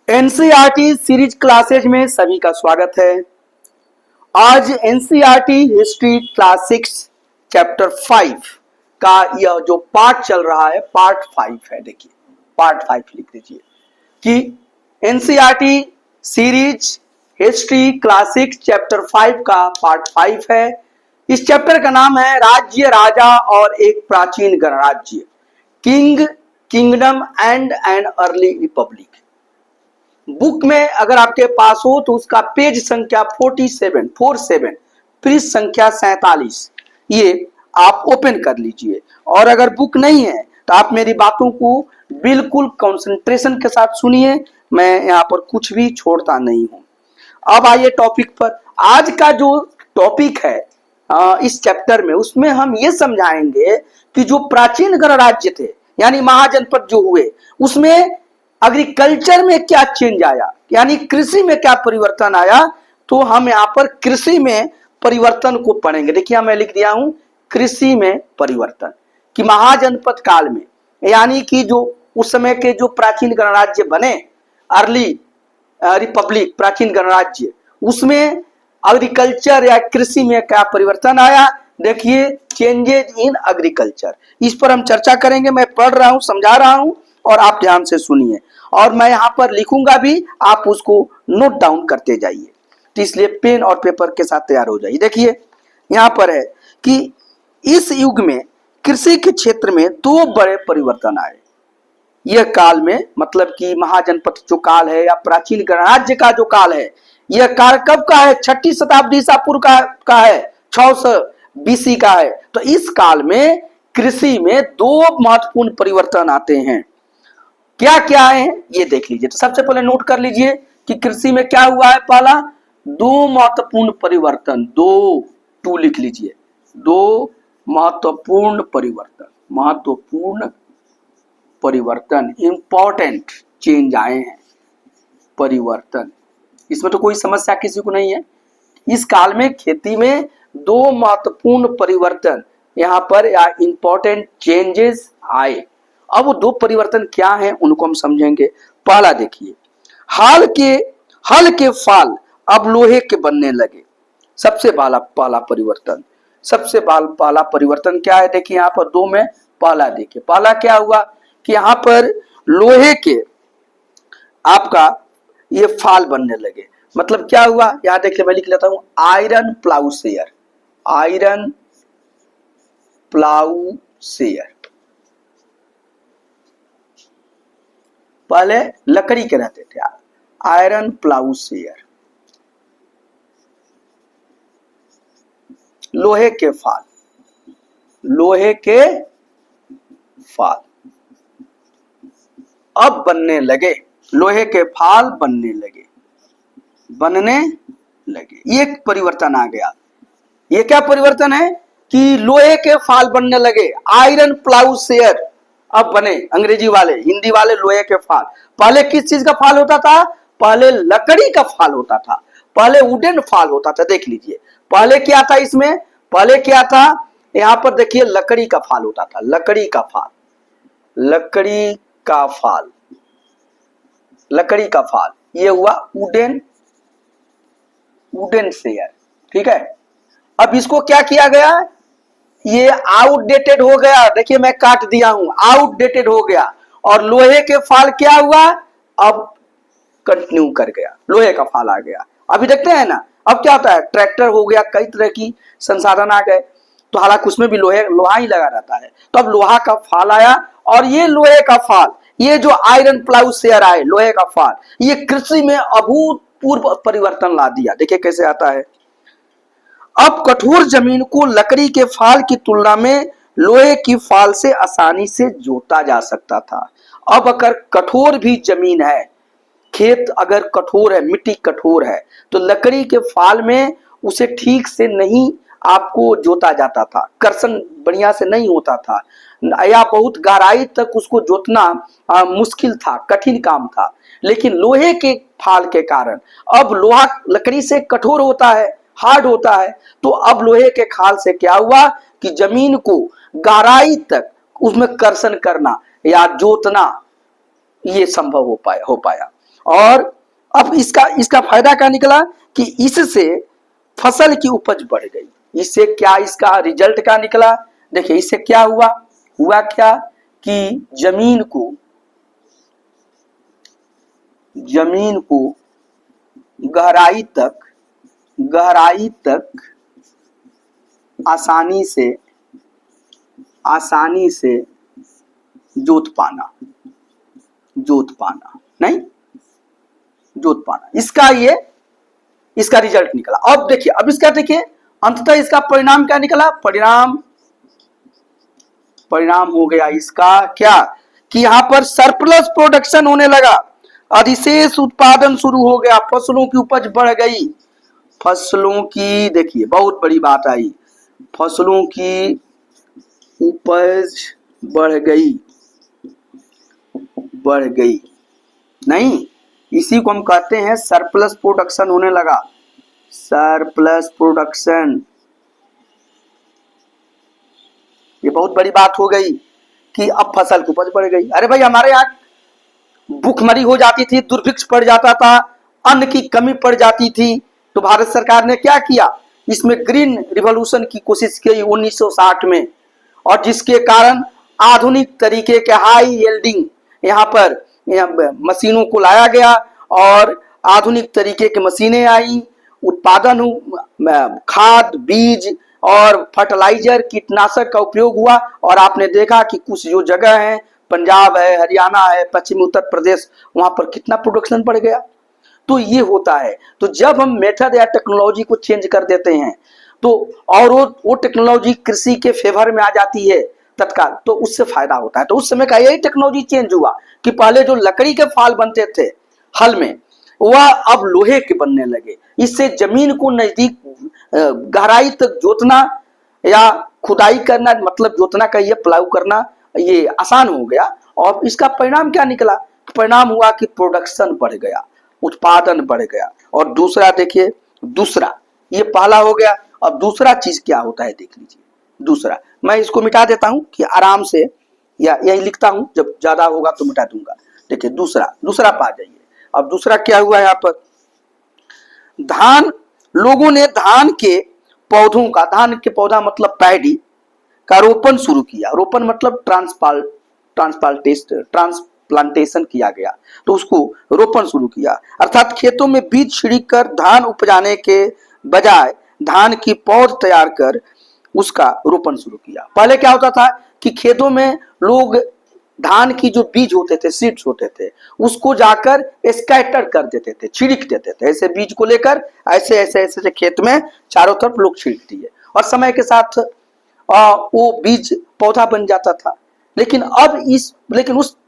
NCERT series classes में सभी का स्वागत है। आज एनसीईआरटी हिस्ट्री क्लास 6 चैप्टर 5 का यह जो पार्ट चल रहा है पार्ट 5 है। देखिए पार्ट 5 लिख दीजिए कि NCERT series history class 6 chapter 5 का पार्ट 5 है। इस चैप्टर का नाम है राज्य, राजा और एक प्राचीन गणराज्य, king, kingdom and an early Republic. Book में अगर आपके पास हो तो उसका पेज संख्या 47 पृष्ठ संख्या 47 ये आप ओपन कर लीजिए। और अगर बुक नहीं है तो आप मेरी बातों को बिल्कुल कंसंट्रेशन के साथ सुनिए, मैं यहाँ पर कुछ भी छोड़ता नहीं हूं। अब आइए टॉपिक पर। आज का जो टॉपिक है इस चैप्टर में, उसमें हम ये समझाएंगे कि जो प्राचीन गणराज्य थे यानी महाजनपद जो हुए, उसमें एग्रीकल्चर में क्या चेंज आया, यानी कृषि में क्या परिवर्तन आया। तो हम यहाँ पर कृषि में परिवर्तन को पढ़ेंगे। देखिए मैं लिख दिया हूं कृषि में परिवर्तन कि महाजनपद काल में, यानी कि जो उस समय के जो प्राचीन गणराज्य बने, अर्ली रिपब्लिक प्राचीन गणराज्य, उसमें एग्रीकल्चर या कृषि में क्या परिवर्तन आया। देखिए चेंजेज इन एग्रीकल्चर, इस पर हम चर्चा करेंगे। मैं पढ़ रहा हूं, समझा रहा हूं और आप ध्यान से सुनिए, और मैं यहाँ पर लिखूंगा भी, आप उसको नोट डाउन करते जाइए। तो इसलिए पेन और पेपर के साथ तैयार हो जाइए। देखिए यहाँ पर है कि इस युग में कृषि के क्षेत्र में दो बड़े परिवर्तन आए। यह काल में, मतलब कि महाजनपद जो काल है या प्राचीन गणराज्य का जो काल है, यह काल कब का है? 6ठी शताब्दी ईसा पूर्व का है, 600 बीसी का है। तो इस काल में कृषि में दो महत्वपूर्ण परिवर्तन आते हैं। क्या क्या है ये देख लीजिए। तो सबसे पहले नोट कर लीजिए कि कृषि में क्या हुआ है। पहला, दो महत्वपूर्ण परिवर्तन, टू लिख लीजिए, दो महत्वपूर्ण परिवर्तन, इंपॉर्टेंट चेंज आए हैं, परिवर्तन। इसमें तो कोई समस्या किसी को नहीं है। इस काल में खेती में दो महत्वपूर्ण परिवर्तन यहाँ पर या इंपॉर्टेंट चेंजेस आए। अब वो दो परिवर्तन क्या हैं उनको हम समझेंगे। पहला देखिए, हल के फाल अब लोहे के बनने लगे। सबसे पहला परिवर्तन क्या है? देखिए यहाँ पर दो में पहला देखिए, पहला क्या हुआ कि यहाँ पर लोहे के आपका ये फाल बनने लगे। मतलब क्या हुआ, यहां देखिए मैं लिख लेता हूं, आयरन प्लाउसेयर, आयरन प्लाउसेयर। पहले लकड़ी के रहते थे, आयरन प्लाउसेयर, लोहे के फाल, लोहे के फाल अब बनने लगे, लोहे के फाल बनने लगे। ये परिवर्तन आ गया। ये क्या परिवर्तन है कि लोहे के फाल बनने लगे, आयरन प्लाउसेयर अब बने। अंग्रेजी वाले, हिंदी वाले लोहे के फाल। पहले किस चीज का फाल होता था? पहले लकड़ी का फाल होता था, पहले वुडन फाल होता था। देख लीजिए पहले क्या था इसमें, पहले क्या था यहां पर देखिए, लकड़ी का फाल होता था, लकड़ी का फाल, लकड़ी का फाल। ये हुआ वुडन शेयर, ठीक है। अब इसको क्या किया गया, ये आउटडेटेड हो गया। देखिए मैं काट दिया हूं, आउटडेटेड हो गया। और लोहे के फाल क्या हुआ, अब कंटिन्यू कर गया, लोहे का फाल आ गया। अभी देखते हैं ना, अब क्या होता है, ट्रैक्टर हो गया, कई तरह की संसाधन आ गए, तो हालांकि उसमें भी लोहा ही लगा रहता है। तो अब लोहा का फाल आया, और ये लोहे का फाल, ये जो आयरन प्लाउसेयर आए, लोहे का फाल, ये कृषि में अभूतपूर्व परिवर्तन ला दिया। देखिए कैसे आता है। अब कठोर जमीन को लकड़ी के फाल की तुलना में लोहे की फाल से आसानी से जोता जा सकता था। अब अगर कठोर भी जमीन है, खेत अगर कठोर है, मिट्टी कठोर है, तो लकड़ी के फाल में उसे ठीक से नहीं आपको जोता जाता था, कर्षण बढ़िया से नहीं होता था, या बहुत गहराई तक उसको जोतना मुश्किल था, कठिन काम था। लेकिन लोहे के फाल के कारण अब लोहा लकड़ी से कठोर होता है, हार्ड होता है। तो अब लोहे के खाल से क्या हुआ कि जमीन को गहराई तक उसमें कर्षण करना या जोतना ये संभव हो पाया। और अब इसका इसका फायदा क्या निकला कि इससे फसल की उपज बढ़ गई। इससे क्या इसका रिजल्ट क्या निकला, देखिए इससे क्या हुआ, हुआ क्या कि जमीन को गहराई तक आसानी से जोत पाना इसका रिजल्ट निकला। अब देखिए, अब इसका देखिए अंततः इसका परिणाम क्या निकला, परिणाम हो गया इसका क्या कि यहां पर सरप्लस प्रोडक्शन होने लगा, अधिशेष उत्पादन शुरू हो गया, फसलों की उपज बढ़ गई। फसलों की देखिए बहुत बड़ी बात आई, फसलों की उपज बढ़ गई नहीं, इसी को हम कहते हैं सरप्लस प्रोडक्शन होने लगा, सरप्लस प्रोडक्शन। ये बहुत बड़ी बात हो गई कि अब फसल की उपज बढ़ गई। अरे भाई हमारे यहाँ भूखमरी हो जाती थी, दुर्भिक्ष पड़ जाता था, अन्न की कमी पड़ जाती थी, तो भारत सरकार ने क्या किया, इसमें ग्रीन रिवॉल्यूशन की कोशिश की 1960 में, और जिसके कारण आधुनिक तरीके के हाई यील्डिंग यहाँ पर मशीनों को लाया गया और आधुनिक तरीके की मशीनें आई, उत्पादन खाद बीज और फर्टिलाइजर कीटनाशक का उपयोग हुआ। और आपने देखा कि कुछ जो जगह है, पंजाब है, हरियाणा है, पश्चिमी उत्तर प्रदेश, वहां पर कितना प्रोडक्शन बढ़ गया। तो ये होता है, तो जब हम मेथड या टेक्नोलॉजी को चेंज कर देते हैं तो और वो टेक्नोलॉजी कृषि के फेवर में आ जाती है तत्काल, तो उससे फायदा होता है। तो उस समय का यही टेक्नोलॉजी चेंज हुआ कि पहले जो लकड़ी के फाल बनते थे हल में, वह अब लोहे के बनने लगे। इससे जमीन को नजदीक गहराई तक जोतना या खुदाई करना, मतलब जोतना का ये प्लाऊ करना, ये आसान हो गया। और इसका परिणाम क्या निकला, परिणाम हुआ कि प्रोडक्शन बढ़ गया, उत्पादन बढ़ गया। और दूसरा देखिए, दूसरा ये पहला हो गया, अब दूसरा चीज क्या होता है देख लीजिए। दूसरा मैं इसको मिटा देता हूं कि आराम से, या यही लिखता हूं, जब ज्यादा होगा तो मिटा दूंगा। देखिए दूसरा पा जाइए। अब दूसरा क्या हुआ यहाँ पर, लोगों ने धान के पौधा मतलब पैडी का रोपण शुरू किया। रोपण मतलब ट्रांसप्लांटेशन किया गया, तो उसको रोपण शुरू किया, अर्थात खेतों में बीज छिड़क कर धान उपजाने के बजाय धान की पौध तैयार कर उसका रोपण शुरू किया। पहले क्या होता था कि खेतों में लोग धान की जो बीज होते थे, सीड्स होते थे, उसको जाकर स्कैटर कर देते थे, छिड़क देते थे। ऐसे बीज को लेकर ऐसे खेत में चारों तरफ लोग छिड़क दिए, और समय के साथ वो बीज पौधा बन जाता था। लेकिन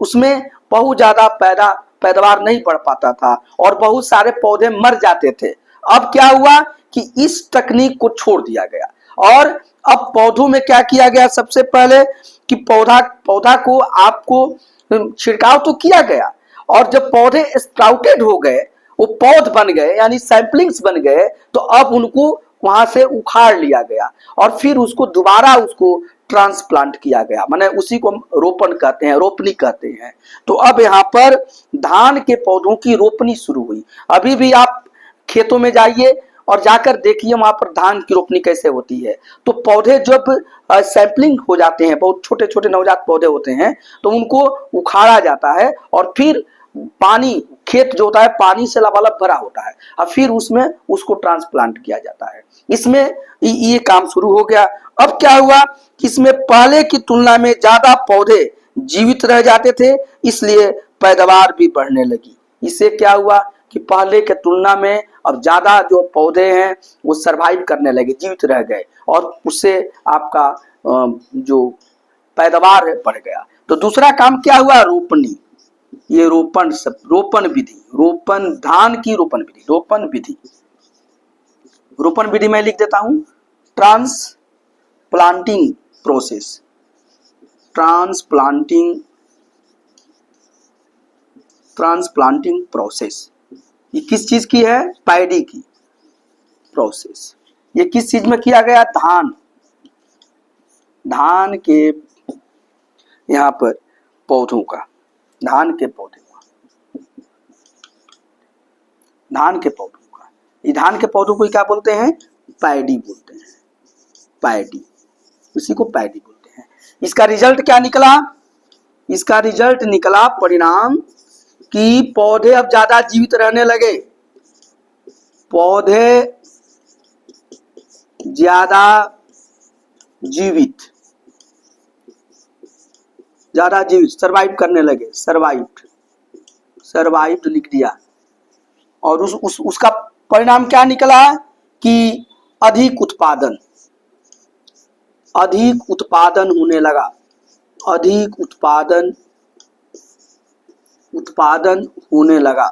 उसमें बहुत ज्यादा पैदावार नहीं बढ़ पाता था और बहुत सारे पौधे मर जाते थे। अब क्या हुआ कि इस तकनीक को छोड़ दिया गया, और अब पौधों में क्या किया गया, सबसे पहले कि पौधा को आपको छिड़काव तो किया गया, और जब पौधे स्प्राउटेड हो गए, वो पौध बन गए यानी सैंपलिंग्स बन गए, तो अब उनको वहां से उखाड़ लिया गया और फिर उसको दोबारा ट्रांसप्लांट किया गया, माने उसी को हम रोपण कहते हैं, रोपनी कहते हैं। तो अब यहाँ पर धान के पौधों की रोपनी शुरू हुई। अभी भी आप खेतों में जाइए और जाकर देखिए वहां पर धान की रोपनी कैसे होती है। तो पौधे जब सैंपलिंग हो जाते हैं, बहुत छोटे छोटे नवजात पौधे होते हैं, तो उनको उखाड़ा जाता है और फिर पानी, खेत जो होता है पानी से लबालब भरा होता है, और फिर उसमें उसको ट्रांसप्लांट किया जाता है। इसमें ये काम शुरू हो गया। अब क्या हुआ कि इसमें पहले की तुलना में ज्यादा पौधे जीवित रह जाते थे, इसलिए पैदावार भी बढ़ने लगी। इससे क्या हुआ कि पहले के तुलना में अब ज्यादा जो पौधे हैं वो सरवाइव करने लगे, जीवित रह गए, और उससे आपका जो पैदावार है बढ़ गया। तो दूसरा काम क्या हुआ, रोपनी। ये रोपण विधि, धान की रोपण विधि मैं लिख देता हूं, ट्रांसप्लांटिंग प्रोसेस। ये किस चीज की है, पैडी की प्रोसेस। ये किस चीज में किया गया, धान के यहाँ पर पौधों का, धान के पौधे का। धान के पौधों का। ये धान के पौधों को क्या बोलते हैं? पैडी बोलते हैं, पैडी, उसी को पैडी बोलते हैं। इसका रिजल्ट क्या निकला? इसका रिजल्ट निकला परिणाम कि पौधे अब ज्यादा जीवित रहने लगे, पौधे ज्यादा जीवित सर्वाइव करने लगे, सर्वाइव्ड लिख दिया। और उसका परिणाम क्या निकला कि अधिक उत्पादन होने लगा, अधिक उत्पादन होने लगा।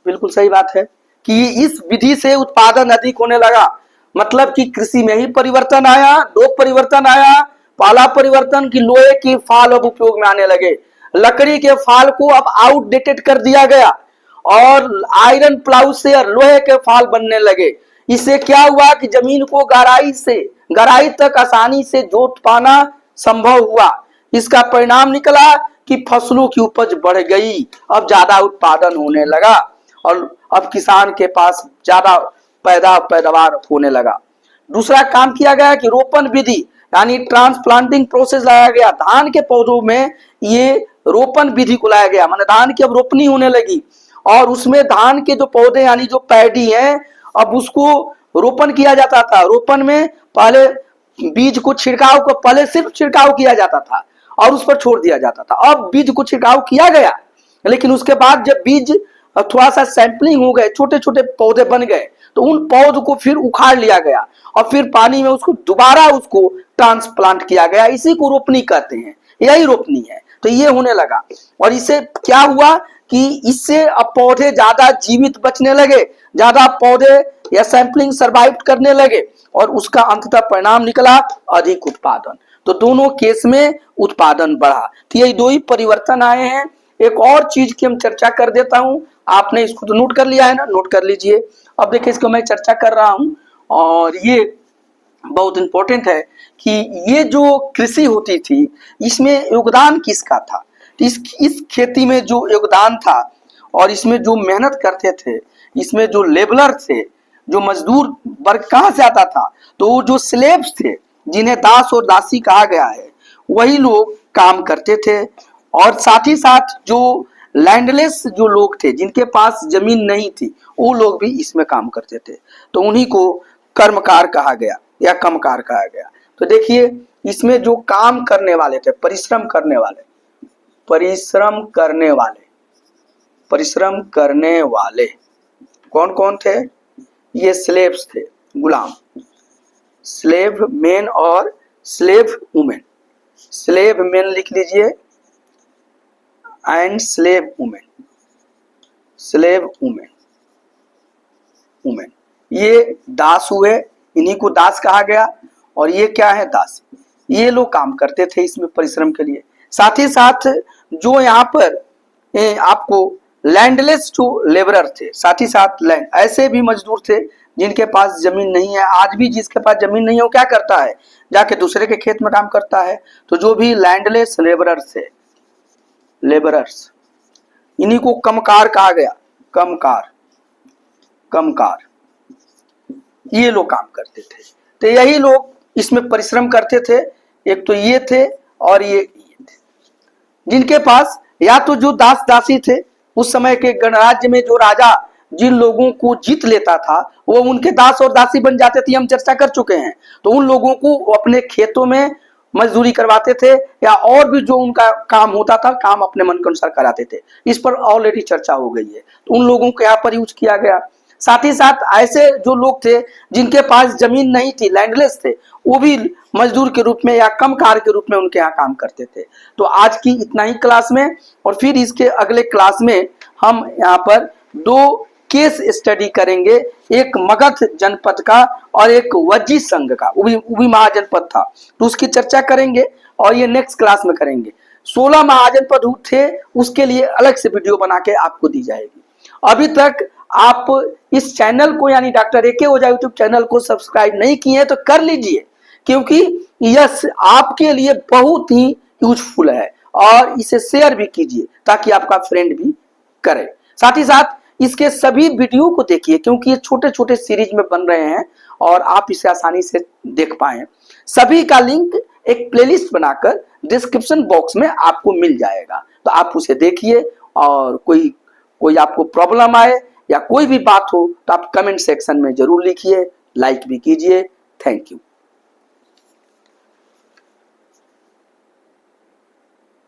बिल्कुल सही बात है कि इस विधि से उत्पादन अधिक होने लगा। मतलब कि कृषि में ही परिवर्तन आया, दो परिवर्तन आया। पहला परिवर्तन कि लोहे के फाल अब उपयोग में आने लगे, लकड़ी के फाल को अब आउटडेटेड कर दिया गया और आयरन प्लाउसेयर लोहे के फाल बनने लगे। इससे क्या हुआ कि जमीन को गहराई तक आसानी से जोत पाना संभव हुआ। इसका परिणाम निकला कि फसलों की उपज बढ़ गई, अब ज्यादा उत्पादन होने लगा और अब किसान के पास ज्यादा पैदावार होने लगा। दूसरा काम किया गया कि रोपण विधि यानी ट्रांसप्लांटिंग प्रोसेस लाया गया। धान के पौधों में ये रोपण विधि को लाया गया, माने धान की अब रोपनी होने लगी और उसमें धान के जो पौधे यानी जो पैडी है अब उसको रोपण किया जाता था। रोपण में पहले बीज को पहले सिर्फ छिड़काव किया जाता था और उस पर छोड़ दिया जाता था। अब बीज को छिड़काव किया गया, लेकिन उसके बाद जब बीज थोड़ा सा सैंपलिंग हो गए, छोटे छोटे पौधे बन गए, तो उन पौध को फिर उखाड़ लिया गया और फिर पानी में उसको दोबारा ट्रांसप्लांट किया गया। इसी को रोपनी कहते हैं, यही रोपनी है। तो ये होने लगा और इससे क्या हुआ कि इससे अब पौधे ज्यादा जीवित बचने लगे, ज्यादा पौधे या सैंपलिंग सर्वाइव करने लगे और उसका अंततः परिणाम निकला अधिक उत्पादन। तो दोनों केस में उत्पादन बढ़ा। तो ये दो ही परिवर्तन आए हैं। एक और चीज की हम चर्चा कर देता हूं, आपने इसको तो नोट कर लिया है ना, नोट कर लीजिए। अब देखिए इसको मैं चर्चा कर रहा हूं और ये बहुत इंपॉर्टेंट है कि ये जो कृषि होती थी इसमें योगदान किसका था। इस खेती में जो योगदान था और इसमें जो मेहनत करते थे, इसमें जो लेबलर थे, जो मजदूर वर्ग कहाँ से आता था, तो जो स्लेव्स थे जिन्हें दास और दासी कहा गया है, वही लोग काम करते थे। और साथ ही साथ जो लैंडलेस जो लोग थे जिनके पास जमीन नहीं थी, वो लोग भी इसमें काम करते थे। तो उन्हीं को कर्मकार कहा गया या कमकार कहा गया। तो देखिए इसमें जो काम करने वाले थे, परिश्रम करने वाले कौन कौन थे? ये स्लेव्स थे, गुलाम, स्लेव मेन और स्लेव वुमेन। स्लेव मेन लिख लीजिए एंड स्लेव वुमेन। ये दास हुए, इन्हीं को दास कहा गया। और ये क्या है? दास। ये लोग काम करते थे इसमें परिश्रम के लिए। साथ ही साथ जो यहाँ पर आपको लैंडलेस जो लेबरर थे, साथ ही साथ लैंड ऐसे भी मजदूर थे जिनके पास जमीन नहीं है। आज भी जिसके पास जमीन नहीं है वो क्या करता है? जाके दूसरे के खेत में काम करता है। तो जो भी लैंडलेस लेबरर्स थे, इन्हीं को कमकार कहा गया। कमकार ये लोग काम करते थे। तो यही लोग इसमें परिश्रम करते थे। एक तो ये थे और ये थे जिनके पास या तो जो दास दासी थे, उस समय के गणराज्य में जो राजा जिन लोगों को जीत लेता था वो उनके दास और दासी बन जाते थे, हम चर्चा कर चुके हैं। तो उन लोगों को अपने खेतों में मजदूरी करवाते थे या और भी जो उनका काम होता था, काम अपने मन के अनुसार कराते थे। इस पर ऑलरेडी चर्चा हो गई है। तो उन लोगों को यहाँ पर यूज किया गया। साथ ही साथ ऐसे जो लोग थे जिनके पास जमीन नहीं थी, लैंडलेस थे, वो भी मजदूर के रूप में या कमकार के रूप में उनके यहाँ काम करते थे। तो आज की इतना ही क्लास में, और फिर इसके अगले क्लास में हम यहाँ पर दो केस स्टडी करेंगे, एक मगध जनपद का और एक वज्जी संघ का, वो भी महाजनपद था, तो उसकी चर्चा करेंगे और ये नेक्स्ट क्लास में करेंगे। 16 महाजनपद थे, उसके लिए अलग से वीडियो बना के आपको दी जाएगी। अभी तक आप इस चैनल को यानी डॉक्टर ए के ओझा यूट्यूब चैनल को सब्सक्राइब नहीं किए हैं तो कर लीजिए, क्योंकि यह आपके लिए बहुत ही यूजफुल है। और इसे शेयर भी कीजिए ताकि आपका फ्रेंड भी करें। साथ ही साथ इसके सभी वीडियो को देखिए, क्योंकि ये छोटे छोटे सीरीज में बन रहे हैं और आप इसे आसानी से देख पाए। सभी का लिंक एक प्लेलिस्ट बनाकर डिस्क्रिप्शन बॉक्स में आपको मिल जाएगा, तो आप उसे देखिए। और कोई आपको प्रॉब्लम आए या कोई भी बात हो तो आप कमेंट सेक्शन में जरूर लिखिए, लाइक भी कीजिए। Thank you.